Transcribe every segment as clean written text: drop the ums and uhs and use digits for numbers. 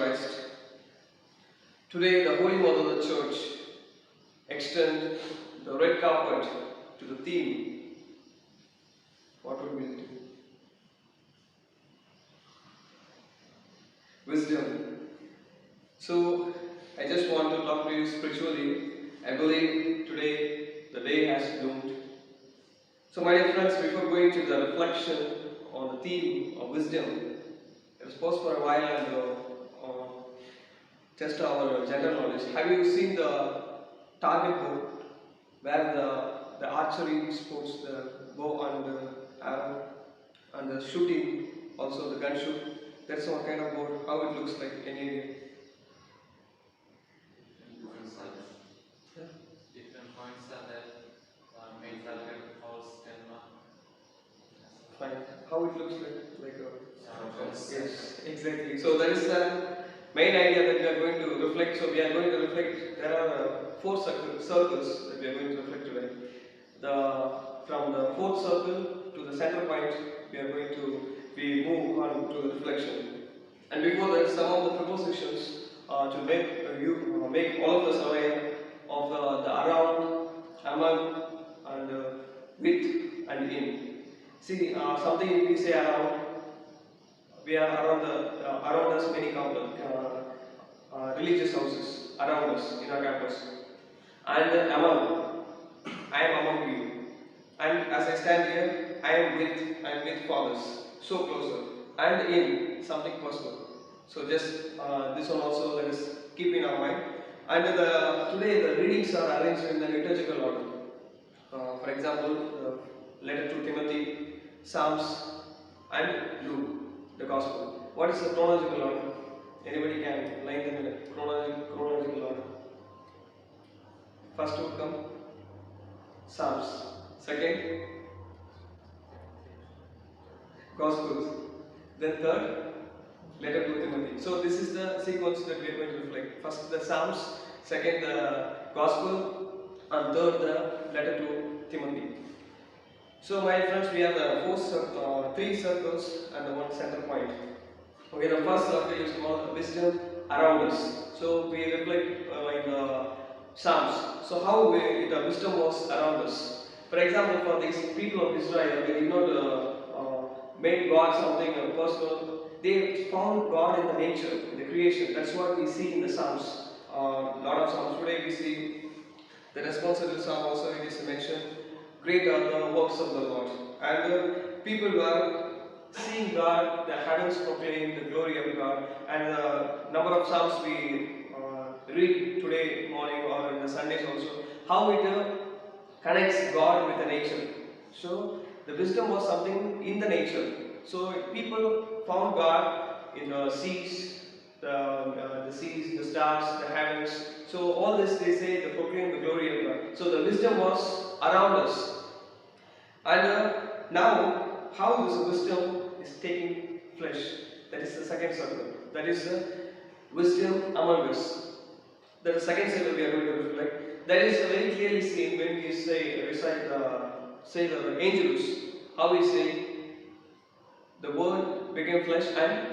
Christ. Today, the Holy Mother of the Church extend the red carpet to the theme. What would we do? Wisdom. So, I just want to talk to you spiritually. I believe today the day has bloomed. So, my dear friends, before going to the reflection on the theme of wisdom, let us pause for a while and test our general knowledge. Have you seen the target board where the archery sports, the bow and the arrow and the shooting, also the gun shoot? That's what kind of board, how it looks like in area. Different sides. Yeah. Different points are there. Main target, horse, and Fine. How it looks like a circles. yes, exactly. So that is the main idea that we are going to reflect. So we are going to reflect. There are four circles that we are going to reflect today. From the fourth circle to the center point, we move on to the reflection. And before that, some of the propositions to make all of us aware of the around, among, and with and in. See, something if we say around, we are around us many religious houses around us in our campus. And among, I am among you. And as I stand here, I am with fathers, so closer. And in something personal. So just this one also let us keep in our mind. And today the readings are arranged in the liturgical order. For example, letter to Timothy, Psalms, and Luke, the Gospel. What is the chronological order? Anybody can line them in a chronological order. First would come Psalms. Second, Gospels. Then third, letter to Timothy. So this is the sequence that we are going to reflect. First the Psalms, second the Gospel, and third the letter to Timothy. So my friends, we have the three circles and the one center point. Okay, the first circle is called wisdom around us. So we reflect in the Psalms. So how the wisdom was around us. For example, for these people of Israel, they did not make God something personal. They found God in the nature, in the creation. That's what we see in the Psalms. A lot of Psalms today we see the responsible Psalm also it is mentioned. Great are the works of the Lord. And people were seeing God, the heavens proclaim the glory of God. And the number of Psalms we read today morning or in the Sundays also, how it connects God with the nature. So the wisdom was something in the nature. So people found God in the seas, the seas, the stars, the heavens. So all this they say they proclaim the glory of God. So the wisdom was around us. And now how this wisdom is taking flesh. That is the second circle. That is the wisdom among us. That is the second circle we are going to reflect. That is very clearly seen when we recite the angels. How we say the word became flesh and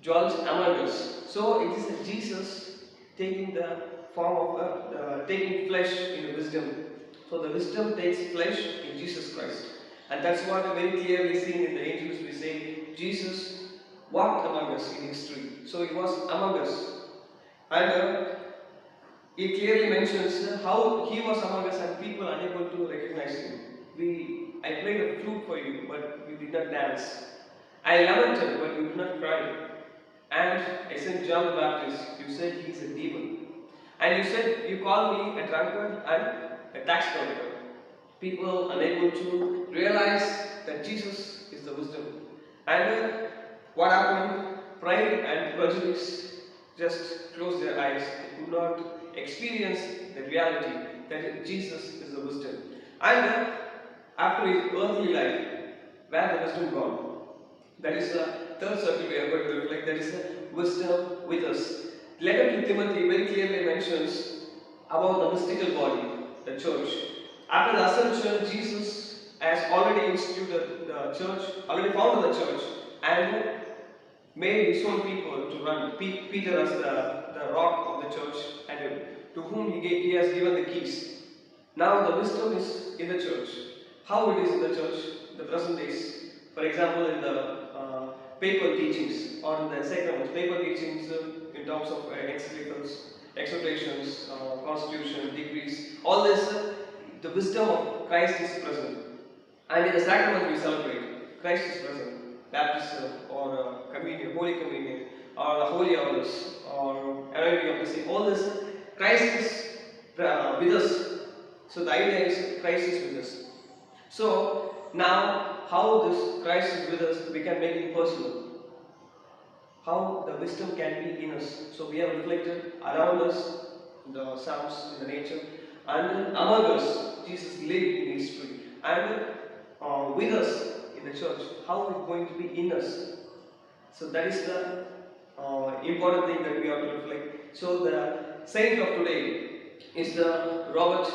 dwelt among us. So it is Jesus taking the form of taking flesh in the wisdom. So the wisdom takes flesh in Jesus Christ. And that's what very clearly seen in the angels. We say Jesus walked among us in history. So he was among us. And it clearly mentions how he was among us and people unable to recognize him. I played a flute for you, but you did not dance. I lamented, but you did not cry. And I sent John the Baptist. You said he is a demon. And you called me a drunkard and a tax collector. People unable to realize that Jesus is the wisdom. And what happened? Pride and prejudice just closed their eyes. They could not experience the reality that Jesus is the wisdom. And after his earthly life, where the wisdom gone? That is the third circle we are going to reflect. That is the wisdom with us. The letter to Timothy very clearly mentions about the mystical body, the church. After the ascension, Jesus has already instituted the church, already founded the church, and made his own people to run. Peter as the rock of the church, and to whom he has given the keys. Now the wisdom is in the church. How it is in the church? The present days. For example, in the papal teachings or in the sacraments, papal teachings in terms of encyclicals, exhortations, constitution, decrees, all this, the wisdom of Christ is present. And in the sacrament we celebrate, Christ is present. Baptism or communion, Holy Communion, or the Holy Hours, or anointing of the saint, all this, Christ is with us. So the idea is Christ is with us. So now, how this Christ is with us, we can make it personal. How the wisdom can be in us. So we have reflected around us in the Psalms, in the nature, and among us, Jesus lived in history, and with us in the church. How it is going to be in us. So that is the important thing that we have to reflect. So the saint of today is the Robert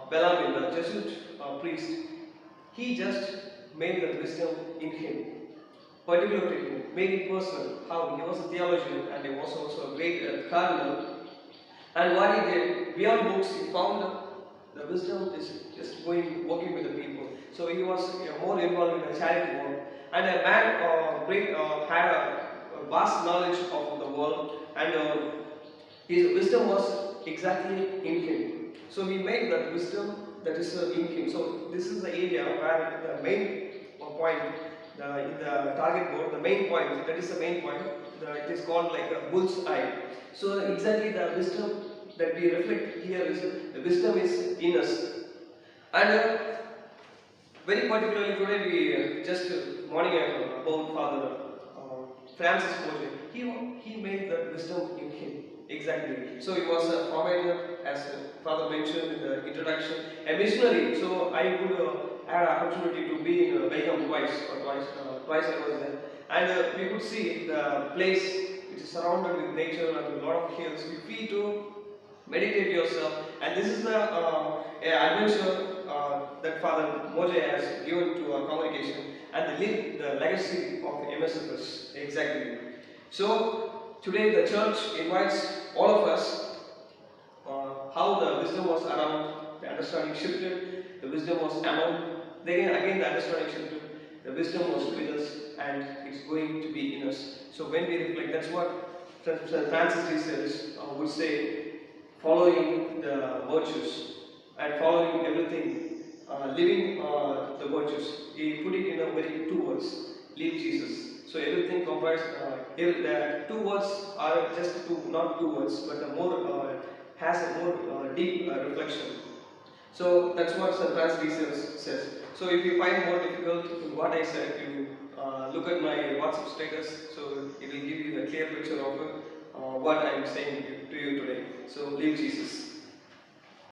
Bellamy, the Jesuit priest. He just made that wisdom in him, particular to him, made it personal. How? He was a theologian and he was also a great cardinal. And what he did, beyond books, he found the wisdom is just working with the people. So he was more involved in the charity work. And a man had a vast knowledge of the world, and his wisdom was exactly in him. So he made that wisdom that is in him. So this is the area where the main point, in the target board, the main point, that is the main point. It is called like a bull's eye. So exactly the wisdom that we reflect here is the wisdom is in us. And very particularly today we just morning about Father Francis Moje. He made that wisdom in him. Exactly. So he was a formator, as Father mentioned in the introduction, a missionary. So I could had an opportunity to be in Belgium twice I was there, and we could see the place which is surrounded with nature and a lot of hills. We feel to meditate yourself, and this is the adventure that Father Moje has given to our congregation, and the legacy of MSFS. Exactly. So today the church invites all of us, how the wisdom was around, the understanding shifted, the wisdom was among, again the understanding shifted, the wisdom was with us, and it's going to be in us. So when we reflect, that's what St. Francis de Sales would say, following the virtues and following everything, living the virtues. He put it in a very two words: live Jesus. So everything comprised. The two words are just two, not two words, but a more has a more deep reflection. So that's what St. Francis de Sales says. So if you find more difficult in what I said, you look at my WhatsApp status. So it will give you a clear picture of what I am saying to you today. So live Jesus.